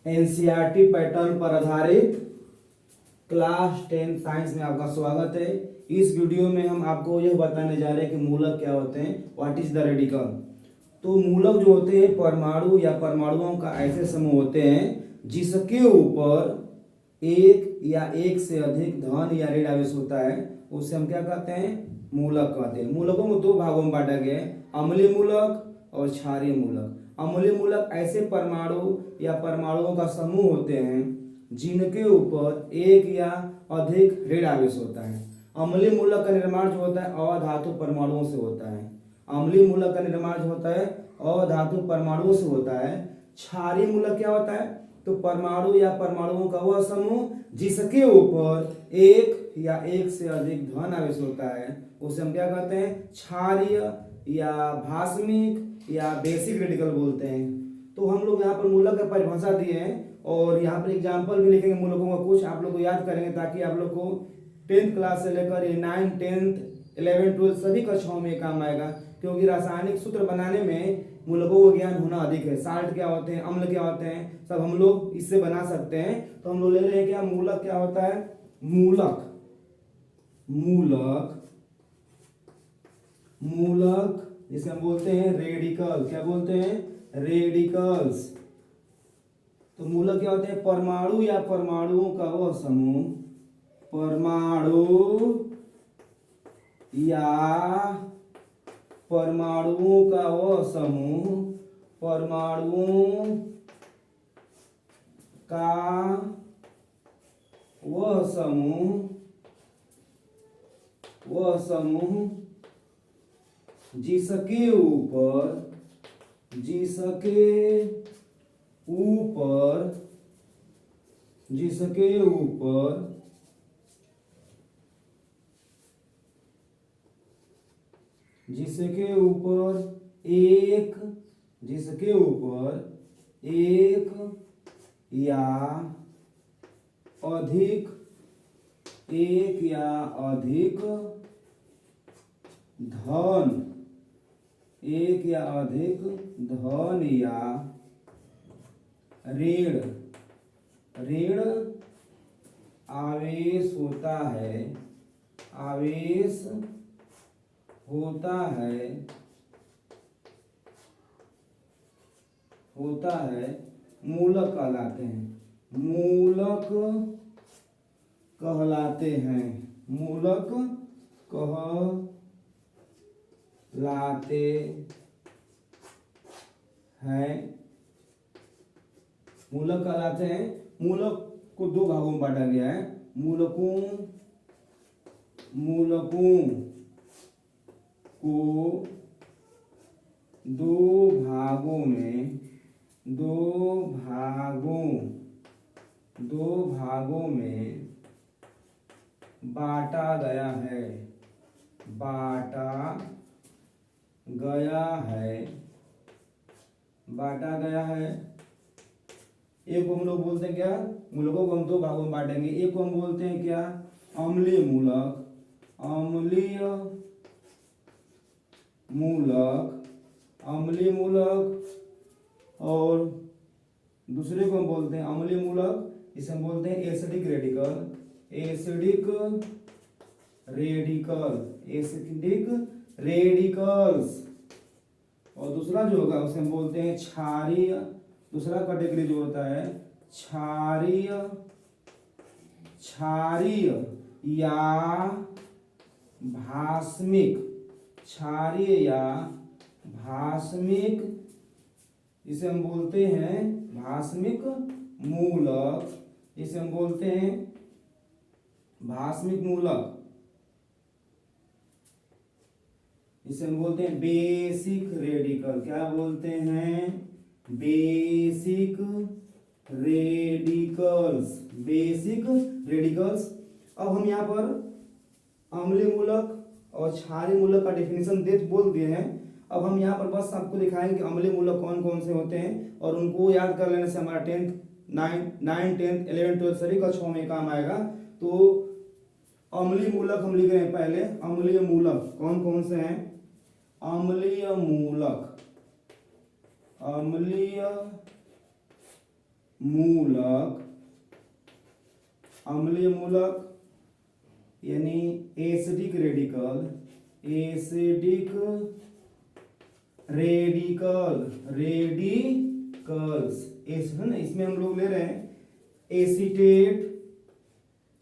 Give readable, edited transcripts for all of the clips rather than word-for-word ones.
NCERT pattern पर आधारित class 10 science में आपका स्वागत है। इस वीडियो में हम आपको यह बताने जा रहे हैं कि मूलक क्या होते हैं, व्हाट इज द रेडिकल। तो मूलक जो होते हैं परमाणु या परमाणुओं का ऐसे समूह होते हैं जिसके ऊपर एक या एक से अधिक धन या ऋण आवेश होता है, उसे हम क्या कहते हैं, मूलक कहते हैं। मूलकों को दो भागों में बांटा गया है, अम्लीय मूलक और क्षारीय मूलक। अम्लीय मूलक ऐसे परमाणु या परमाणुओं का समूह होते हैं जिनके ऊपर एक या अधिक ऋण आवेश होता है। अम्लीय मूलक का निर्माण जो होता है अधातु परमाणुओं से होता है। अम्लीय मूलक का निर्माण जो होता है अधातु परमाणुओं से होता है। क्षारीय मूलक क्या होता है, तो परमाणु या परमाणुओं का वह समूह जिसके ऊपर एक या एक से अधिक धन आवेश होता है, उसे हम क्या कहते हैं, क्षारीय या भास्मिक या बेसिक रेडिकल बोलते हैं। तो हम लोग यहाँ पर मूलक का परिभाषा दिए हैं और यहाँ पर एग्जाम्पल भी लिखेंगे मूलकों का, कुछ आप लोग को याद करेंगे ताकि आप लोग को 10th क्लास से लेकर 9, 10th, 11, 12 सभी कक्षाओं में काम आएगा। क्योंकि रासायनिक सूत्र बनाने में मूलकों का ज्ञान होना अधिक है। साल्ट क्या होते हैं, अम्ल क्या होते हैं, सब हम लोग इससे बना सकते हैं। तो हम लोग ले रहे हैं क्या, मूलक क्या होता है, मूलक मूलक मूलक जिसे हम बोलते हैं रेडिकल। क्या बोलते हैं, रेडिकल्स। तो मूलक क्या होते हैं, परमाणु या परमाणुओं का वह समूह, परमाणु या परमाणुओं का वह समूह, परमाणुओं का वह समूह जिसके ऊपर एक या अधिक धन या ऋण आवेश होता है, मूलक कहलाते हैं। मूलक कहलाते हैं। मूलक कहलाते हैं। मूलक को दो भागों में बांटा गया है। मूलकों को दो भागों में बांटा गया है। एक को हम लोग बोलते हैं क्या, मूलकों को हम दो भागों में बांटेंगे। एक को हम बोलते हैं क्या, अम्लीय मूलक, और दूसरे को हम बोलते हैं अम्लीय मूलक, इसे हम बोलते हैं एसिडिक रेडिकल्स। और दूसरा जो होगा उसे हम बोलते हैं क्षारीय। दूसरा कैटेगरी जो होता है क्षारीय या भास्मिक, इसे हम बोलते हैं भास्मिक मूलक। इसे हम बोलते हैं भास्मिक मूलक। इसे हम बोलते हैं बेसिक रेडिकल। क्या बोलते हैं, बेसिक रेडिकल्स। अब हम यहाँ पर अम्लीय मूलक और क्षारीय मूलक का डेफिनेशन बोल दिए हैं। अब हम यहाँ पर बस आपको दिखाएंगे कि अम्लीय मूलक कौन कौन से होते हैं, और उनको याद कर लेने से हमारा 10th, 9, 10th, 11, 12 सभी कक्षाओं में काम आएगा। तो अम्लीय मूलक हम लिख रहे हैं पहले। अम्लीय मूलक कौन कौन से हैं, अम्लीय मूलक, अम्लीय मूलक यानी एसिडिक रेडिकल, एसिडिक रेडिकल्स है ना, इसमें हम लोग ले रहे हैं एसीटेट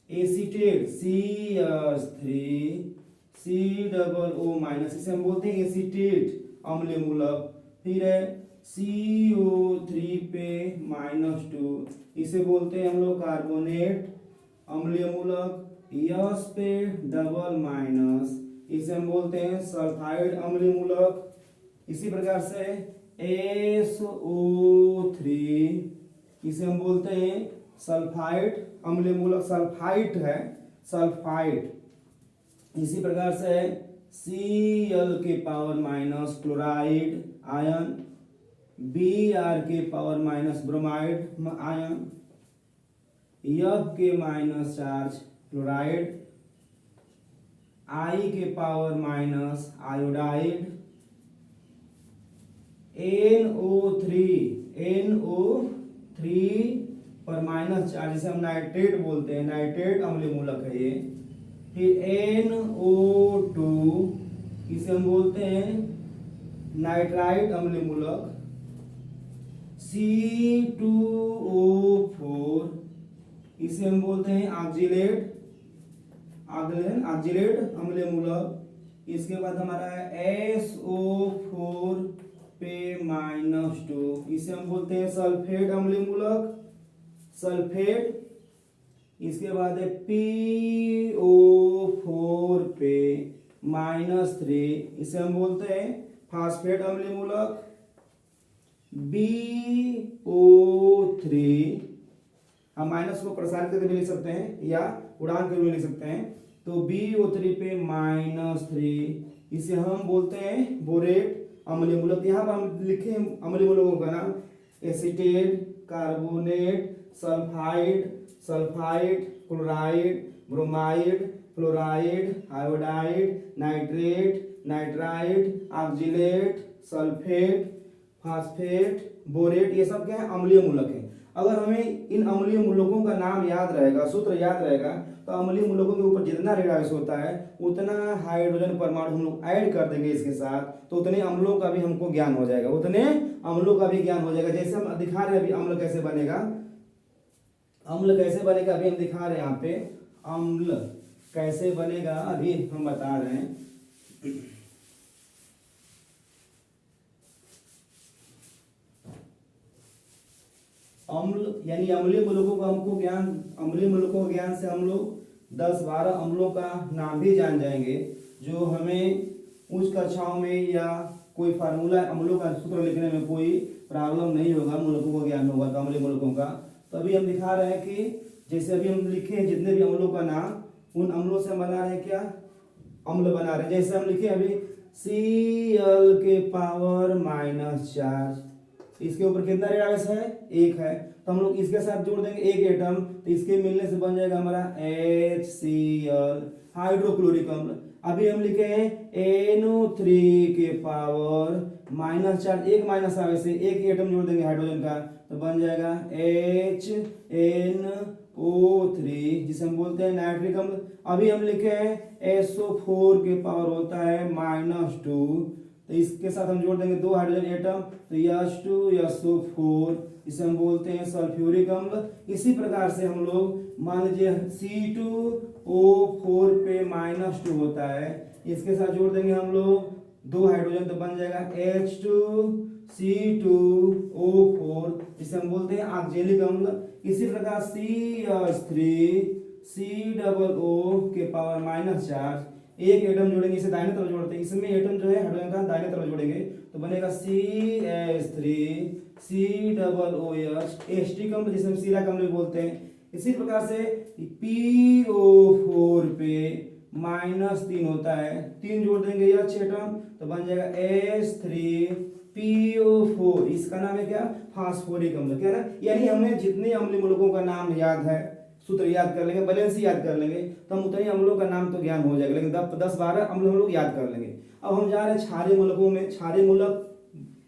CH3COO-, इसे हम बोलते हैं एसीटेट अम्लीय मूलक। फिर है CO3 पे -2, इसे बोलते हैं हम लोग कार्बोनेट अम्लीय मूलक। यस पे डबल माइनस, इसे हम बोलते हैं सल्फाइड अम्लीय मूलक। इसी प्रकार से SO3, इसे हम बोलते हैं सल्फाइड अम्लीय मूलक, सल्फाइट है, सल्फाइट। इसी प्रकार से Cl के power minus chloride ion, Br के power minus bromide ion, F के माइनस चार्ज क्लोराइड, I के पावर माइनस आयोडाइड, NO3 पर माइनस चार्ज, जिसे हम नाइट्रेट बोलते हैं, नाइट्रेट अम्लीय मूलक है ये। फिर NO2, इसे हम बोलते हैं नाइट्राइट अम्लीय मूलक। C2O4, इसे हम बोलते हैं ऑक्जिलेट अम्लीय मूलक। इसके बाद हमारा है SO4 पे -2, इसे हम बोलते हैं सल्फेट अम्लीय मूलक, सल्फेट। इसके बाद है PO4 पे -3, इसे हम बोलते हैं फास्फेट अम्लीय मूलक। BO3, हम माइनस को प्रसारित करके भी लिख सकते हैं या उड़ान करके भी लिख सकते हैं। तो BO3 पे -3, इसे हम बोलते हैं बोरेट अम्लीय मूलक। यहाँ पर हम लिखे अम्लीय मूलकों का नाम acetate, carbonate, sulphide, chloride, bromide, fluoride, iodide, nitrate, nitride, oxalate, sulphate, phosphate, borate, ये सब क्या है, अम्लीय मूलक है। अगर हमें इन अम्लीय मूलकों का नाम याद रहेगा, सूत्र याद रहेगा, तो अम्लीय मूलकों के ऊपर जितना रेडियस होता है उतना हाइड्रोजन परमाणु हम लोग ऐड कर देंगे इसके साथ, तो उतने अम्लों का भी हमको ज्ञान हो जाएगा, उतने अम्लों का भी ज्ञान हो जाएगा। जैसे हम दिखा रहे हैं अभी अम्ल कैसे बनेगा, अभी हम दिखा रहे हैं यहाँ पे अम्ल कैसे बनेगा, अभी हम बता रहे हैं। अम्ल यानी अम्लीय मूलकों का हमको ज्ञान, अम्लीय मूलकों के ज्ञान से हम लोग 10-12 अम्लों का नाम भी जान जाएंगे, जो हमें उच्च कक्षाओं में या कोई फार्मूला अम्लों का सूत्र लिखने में कोई प्रॉब्लम नहीं होगा, मूलकों का ज्ञान होगा तो अम्लीय मूलकों का। तो अभी हम दिखा रहे हैं कि जैसे अभी हम लिखे हैं जितने भी अम्लों का नाम, उन अम्लों से हम बना रहे हैं क्या, अम्ल बना रहे हैं। जैसे हम लिखे अभी Cl के पावर -4, इसके ऊपर कितना रेडियस है, 1 है, तो हम लोग इसके साथ जोड़ देंगे एक एटम, तो इसके मिलने से बन जाएगा हमारा HCl, हाइड्रोक्लोरिक अम्ल। अभी हम लिखे हैं NO3 के पावर -4, एक माइनस आवे से एक एटम जोड़ देंगे हाइड्रोजन का, तो बन जाएगा HNO3, जिसे हम बोलते हैं नाइट्रिक अम्ल। अभी हम लिखे हैं SO4 के पावर होता है -2, तो इसके साथ हम जोड़ देंगे 2 हाइड्रोजन एटम, तो H2SO4, इसे हम बोलते हैं सल्फ्यूरिक अम्ल। इसी प्रकार से हम लोग मान लीजिए C2O4 पे -2 होता है, इसके साथ जोड़ देंगे हम लोग 2 हाइड्रोजन, तो बन जाएगा H2C2O4, इसे हम बोलते हैं ऑक्जेलिक अम्ल। इसी प्रकार CH3COO के पावर -4, एक एटम जोड़ेंगे, इसे दाहिने तरफ जोड़ते हैं, इसमें एटम जो है हाइड्रोजन का दाहिने तरफ जोड़ेंगे, तो बनेगा CH3COOH, एस्टिक अम्ल, जिसे हम सीरक अम्ल बोलते हैं। इसी प्रकार से PO4 पे -3 होता है, 3 जोड़ देंगे H एटम, तो बन जाएगा H3PO4, इसका नाम है क्या, फास्फोरिक अम्ल, क्या ना। यानी हमें जितने अम्लीय मूलकों का नाम याद है, सूत्र याद कर लेंगे, बैलेंस याद कर लेंगे, तो हम उतने अम्लों का नाम तो ज्ञान हो जाएगा, लेकिन 10-12 अम्ल हम लोग याद कर लेंगे। अब हम जा रहे हैं क्षारीय मूलकों में। क्षारीय मूलक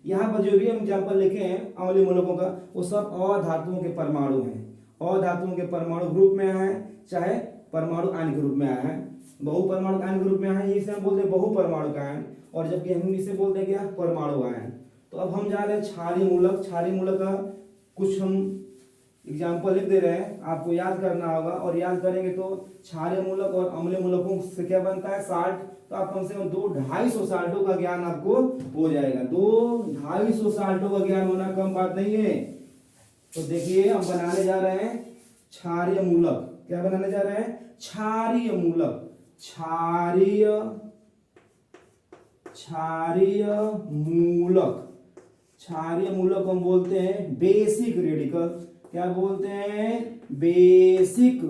यहाँ पर जो भी हम एग्जाम्पल लिखे हैं अम्लीय मूलकों का वो सब अधातुओं के परमाणु हैं, अधातुओं के परमाणु ग्रुप में आए हैं, चाहे परमाणु आयन के रूप में आए हैं। बहु परमाणु आयन के रूप में आए हैं, इसे हम बोलते हैं बहु परमाणु का आयन, और जबकि हम इसे बोलते हैं क्या, परमाणु आयन। तो अब हम जा रहे हैं क्षारीय मूलक। क्षारीय मूलक का कुछ हम एग्जाम्पल लिख दे रहे हैं, आपको याद करना होगा, और याद करेंगे तो क्षारीय मूलक और अम्लीय मूलकों से क्या बनता है, साल्ट। तो आप कम से कम 200-250 साल्टों का ज्ञान आपको हो जाएगा। 200-250 साल्टों का ज्ञान होना कम बात नहीं है। तो देखिए हम बनाने जा रहे हैं क्षारीय मूलक। क्या बनाने जा रहे हैं, क्षारीय मूलक। क्षारीय मूलक। क्षारीय मूलक हम बोलते हैं बेसिक रेडिकल। क्या बोलते हैं, बेसिक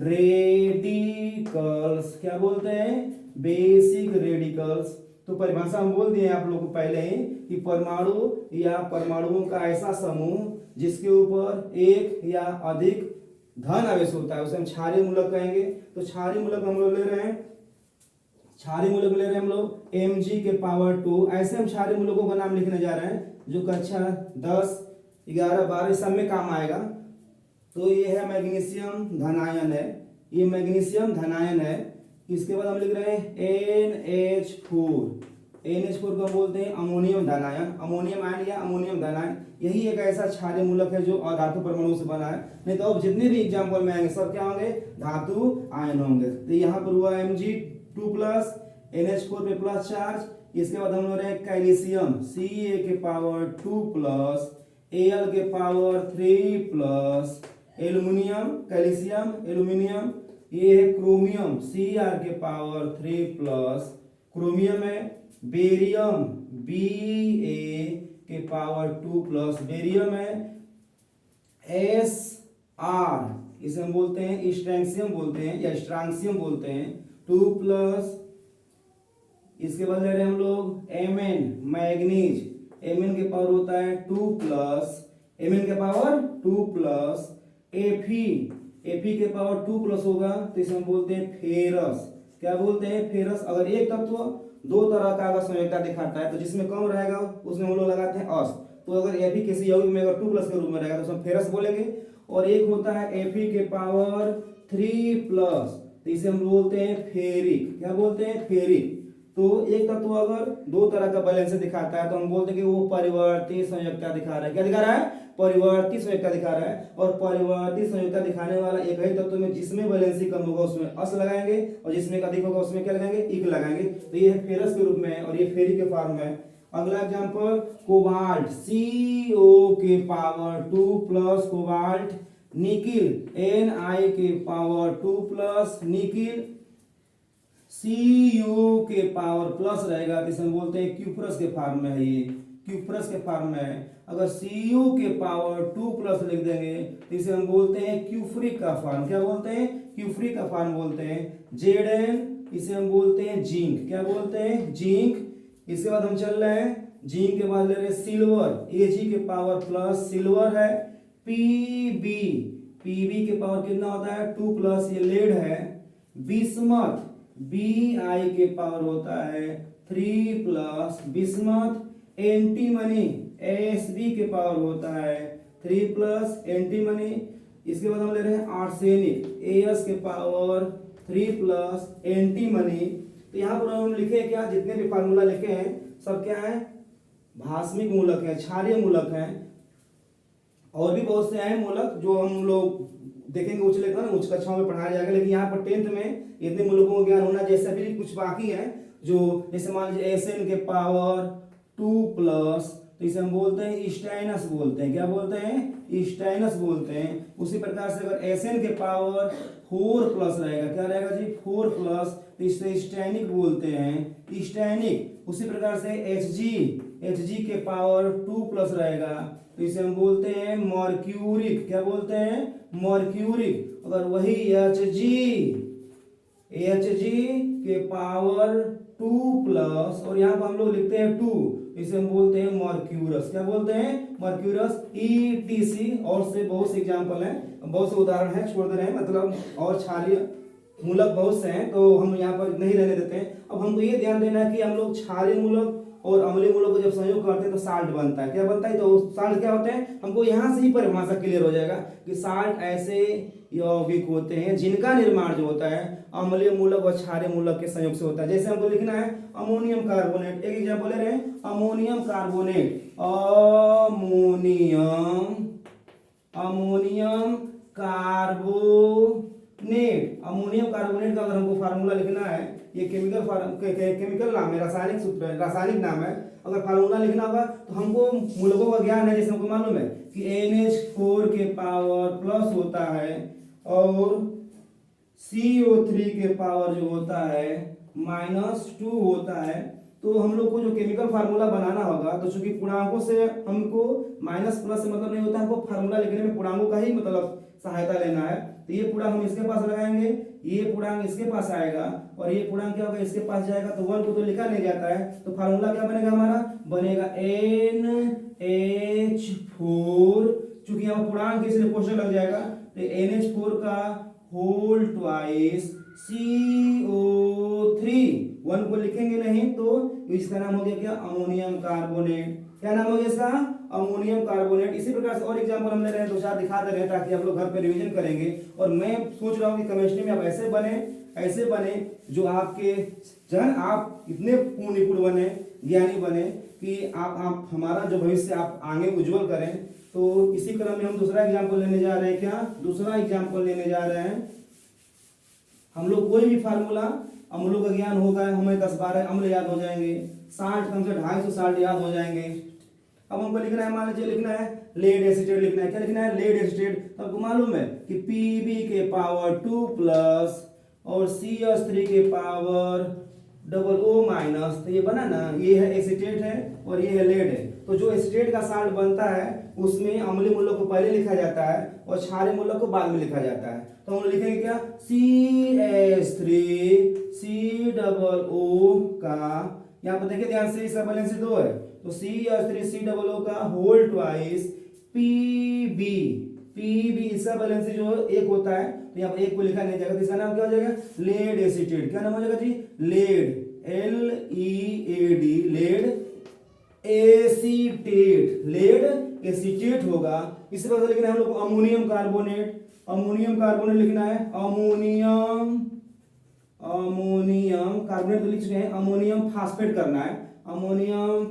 रेडिकल्स। क्या बोलते हैं, बेसिक रेडिकल्स। तो परिभाषा हम बोल दिए आप लोगों को पहले ही कि परमाणु या परमाणुओं का ऐसा समूह जिसके ऊपर एक या अधिक धन आवेश होता है उसे हम क्षारीय मूलक कहेंगे। तो क्षारीय मूलक हम लोग ले रहे हैं, क्षारीय मूलक ले रहे हैं हम लोग Mg⁻²। ऐसे हम क्षारीय मूलकों का नाम लिखने जा रहे हैं जो कक्षा 10, 11, 12 सब में काम आएगा। तो ये है मैग्नीशियम धनायन है, ये मैग्नीशियम धनायन है। इसके बाद हम लिख रहे हैं NH4। NH4 को बोलते हैं अमोनियम धनायन, अमोनियम आयन या अमोनियम धनायन। यही एक ऐसा क्षारीय मूलक है जो अधातु परमाणु से बना है। नहीं तो अब जितने भी एग्जाम्पल में आएंगे सब क्या होंगे, धातु आयन होंगे। तो यहाँ पर हुआ Mg2+, NH4 पे प्लस चार्ज। इसके बाद हम लोग रहे calcium Ca⁻2+, Al⁻3+, aluminium, calcium, aluminium. ये है क्रोमियम Cr⁻3+, क्रोमियम है। बेरियम Ba⁻2+, बेरियम है। Sr, इसे हम बोलते हैं स्ट्रैंसियम बोलते हैं या स्ट्रांसियम बोलते हैं, 2+। इसके बाद ले रहे हैं हम लोग Mn, मैग्नीज। Mn के पावर होता है 2+, Mn के पावर 2+। Fe के पावर 2+ होगा तो इसे हम बोलते हैं फेरस। क्या बोलते हैं, फेरस। अगर एक तत्व दो तरह का अगर संयोजकता दिखाता है तो जिसमें कम रहेगा उसमें हम लोग लगाते हैं अस। तो अगर Fe किसी यौगिक में अगर 2+ के रूप में रहेगा तो उसमें फेरस बोलेंगे। और एक होता है Fe के पावर 3+, तो इसे हम बोलते हैं फेरिक। क्या बोलते हैं, फेरिक। तो एक तत्व अगर दो तरह का बैलेंस दिखाता है तो हम बोलते हैं कि वो परिवर्ती संयोजकता दिखा रहा है। क्या दिखा रहा है, परिवर्ती संयोजकता दिखा रहा है। और परिवर्ती संयोजकता दिखाने वाला एक ही तत्व में जिसमें बैलेंसी कम होगा उसमें अस लगाएंगे और जिसमें अधिक होगा उसमें क्या लगाएंगे, इक लगाएंगे। तो ये फेरस के रूप में है और ये फेरिक के फॉर्म में। अगला एग्जांपल कोबाल्ट Co के power 2+, cobalt. Nickel Ni⁻2+, nickel. Cu के पावर प्लस रहेगा तो इसे हम बोलते हैं क्यूप्रस के फॉर्म में है, ये क्यूप्रस के फॉर्म में है। अगर Cu के पावर 2+ लिख देंगे तो इसे हम बोलते हैं क्यूफ्रिक का फॉर्म। क्या बोलते हैं, क्यूफ्रिक का फॉर्म बोलते हैं। Zn, इसे हम बोलते हैं जिंक। क्या बोलते हैं, जिंक। इसके बाद हम चल रहे हैं जिंक के बाद ले रहे हैं सिल्वर, Ag के पावर प्लस, सिल्वर है। Pb के पावर कितना होता है 2+, ये लेड है। बिस्मथ, Bi के पावर होता है 3+, बिस्मथ। एंटीमनी Asb के पावर होता है 3+, एंटीमनी। इसके बाद हम ले रहे हैं आर्सेनिक, As के पावर 3+, एंटीमनी। तो यहाँ पर हम लिखे क्या, जितने भी फार्मूला लिखे हैं सब क्या है, भास्मिक मूलक है, क्षारीय मूलक है। और भी बहुत से हैं मूलक जो हम लोग देखेंगे उच्च लेखन उच्च कक्षाओं में पढ़ाया जाएगा। लेकिन यहाँ पर 10th में इतने मूलकों का ज्ञान होना, जैसे भी कुछ बाकी है जो जैसे मान लीजिए Sn के पावर 2+, तो इसे हम बोलते हैं स्टाइनस बोलते हैं। क्या बोलते हैं, स्टाइनस बोलते हैं। उसी प्रकार से अगर Sn के पावर 4+ रहेगा, क्या रहेगा जी 4+, तो इसे स्टैनिक बोलते हैं, स्टैनिक। उसी प्रकार से Hg के पावर 2+ रहेगा तो इसे हम बोलते हैं मर्क्यूरिक। क्या बोलते हैं, मर्क्यूरिक। अगर वही Hg के पावर 2+ और यहाँ पर हम लोग लिखते हैं 2, इसे हम बोलते हैं मर्क्यूरस। क्या बोलते हैं, मर्क्यूरस। ETC और से बहुत से एग्जाम्पल हैं, बहुत से उदाहरण हैं, छोड़ दे रहे हैं मतलब। और क्षारीय मूलक बहुत से हैं तो हम यहाँ पर नहीं रहने देते हैं। अब हमको ये ध्यान देना है कि हम लोग क्षारीय मूलक और अम्लीय मूलक को जब संयोग करते हैं तो साल्ट बनता है। क्या बनता है? तो साल्ट क्या होते हैं, हमको यहाँ से ही परिभाषा क्लियर हो जाएगा कि साल्ट ऐसे यौगिक होते हैं जिनका निर्माण जो होता है अम्लीय मूलक और क्षारीय मूलक के संयोग से होता है। जैसे हमको लिखना है अमोनियम कार्बोनेट, एक एग्जाम्पल ले रहे हैं ammonium carbonate, ammonium carbonate. Ammonium carbonate का अगर हमको फार्मूला लिखना है, ये केमिकल नाम है, रासायनिक सूत्र है, रासायनिक नाम है। अगर फार्मूला लिखना होगा तो हमको मूलकों का ज्ञान है, जैसे हमको मालूम है कि NH4 के पावर प्लस होता है और CO3 के पावर जो होता है -2 होता है। तो हम लोग को जो केमिकल फार्मूला बनाना होगा, तो चूंकि पूर्णांकों से हमको माइनस प्लस से मतलब नहीं होता, हमको फार्मूला लिखने में पूर्णांकों का ही मतलब सहायता लेना है। तो ये पूर्णांक हम इसके पास लगाएंगे, ये पूर्णांक इसके पास आएगा और ये पूर्णांक क्या होगा, इसके पास जाएगा। तो 1 को तो लिखा नहीं जाता है, तो फार्मूला क्या बनेगा हमारा, बनेगा NH4। चूंकि यहाँ पूर्णांक इसलिए क्वेश्चन लग जाएगा, तो NH4 का होल ट्वाइस CO3। 1 को लिखेंगे नहीं तो इसका नाम हो गया क्या, अमोनियम कार्बोनेट। क्या नाम हो गया इसका, अमोनियम कार्बोनेट। इसी प्रकार से और एग्जांपल हम ले रहे हैं, दो चार दिखा दे रहे हैं ताकि आप लोग घर पे रिवीजन करेंगे। और मैं सोच रहा हूँ कि केमिस्ट्री में आप ऐसे बने जो आपके जन आप इतने निपुण बने, ज्ञानी बने कि आप हमारा जो भविष्य आप आगे उज्जवल करें। तो इसी क्रम में हम दूसरा एग्जाम्पल लेने जा रहे हैं। क्या दूसरा एग्जाम्पल लेने जा रहे हैं, हम लोग कोई भी फार्मूला, अम्लों का ज्ञान होगा, हमें 10-12 अम्ल याद हो जाएंगे, 60 कम से 250 साल्ट याद हो जाएंगे। अब हमको लिखना है, मान लीजिए लिखना है लेड एसीटेट लिखना है। क्या लिखना है, लेड एसीटेट। तो आपको मालूम है कि Pb के पावर 2 प्लस और CH3 के पावर OO-। तो ये बना ना, ये है एसीटेट है और ये है लेड है। तो जो एसीटेट का साल्ट बनता है उसमें अम्लीय मूलक को पहले लिखा जाता है और क्षारीय मूलक को बाद में लिखा जाता है। तो हम लिखेंगे क्या, CH3COO का, यहाँ पर देखिए ध्यान से, इसका बैलेंस 2 है, तो CH3COO का होल ट्वाइस PB इसका बैलेंस जो 1 होता है, तो यहाँ पर 1 को लिखा नहीं जाएगा, तो इसका नाम क्या हो जाएगा, लेड एसीटेट। क्या नाम हो जाएगा जी, lead, LEAD, lead acetate, lead acetate होगा। इसी प्रकार लिखना है हम लोग को अमोनियम कार्बोनेट। अमोनियम कार्बोनेट लिखना है, अमोनियम कार्बोनेट तो लिख चुके हैं, अमोनियम फास्फेट करना है, अमोनियम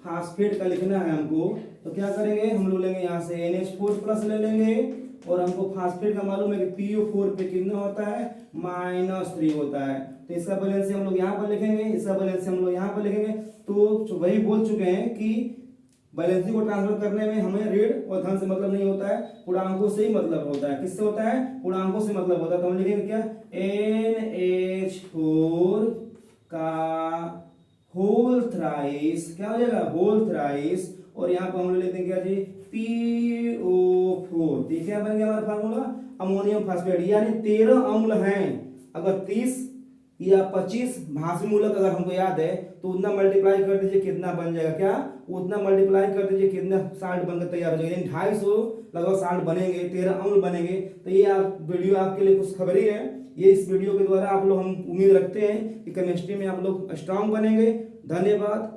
फास्फेट का लिखना है हमको। तो क्या करेंगे, हम लोग लेंगे यहाँ से NH4 प्लस ले लेंगे और हमको फास्फेट का मालूम है कि PO4 पे कितना होता है, -3 होता है। तो इसका बैलेंस हम लोग यहाँ पर लिखेंगे, इसका बैलेंस हम लोग यहाँ पर लिखेंगे। तो वही बोल चुके हैं कि बैलेंसिंग को ट्रांसफर करने में हमें ऋण और धन से मतलब नहीं होता है, पूर्णांकों से ही मतलब होता है। किससे होता है, पूर्णांकों से मतलब होता है। तो हम लिखेंगे क्या, NH4 का होल थ्राइस, क्या हो जाएगा, होल थ्राइस, और यहाँ पर हम लोग लेते हैं क्या जी, PO4। तो क्या बन गया हमारा फार्मूला, अमोनियम फास्फेट। यानी 13 अम्ल हैं, अगर 30 या 25 भाषी मूलक अगर हमको याद है तो उतना मल्टीप्लाई कर दीजिए, कितना बन जाएगा, क्या उतना मल्टीप्लाई कर दीजिए, कितना साल्ट बनकर तैयार हो जाएगा। यानी 250 लगभग साल्ट बनेंगे, 13 अम्ल बनेंगे। तो ये वीडियो आपके लिए कुछ खबरी है। ये इस वीडियो के द्वारा आप लोग, हम उम्मीद रखते हैं कि केमिस्ट्री में आप लोग स्ट्रांग बनेंगे। धन्यवाद।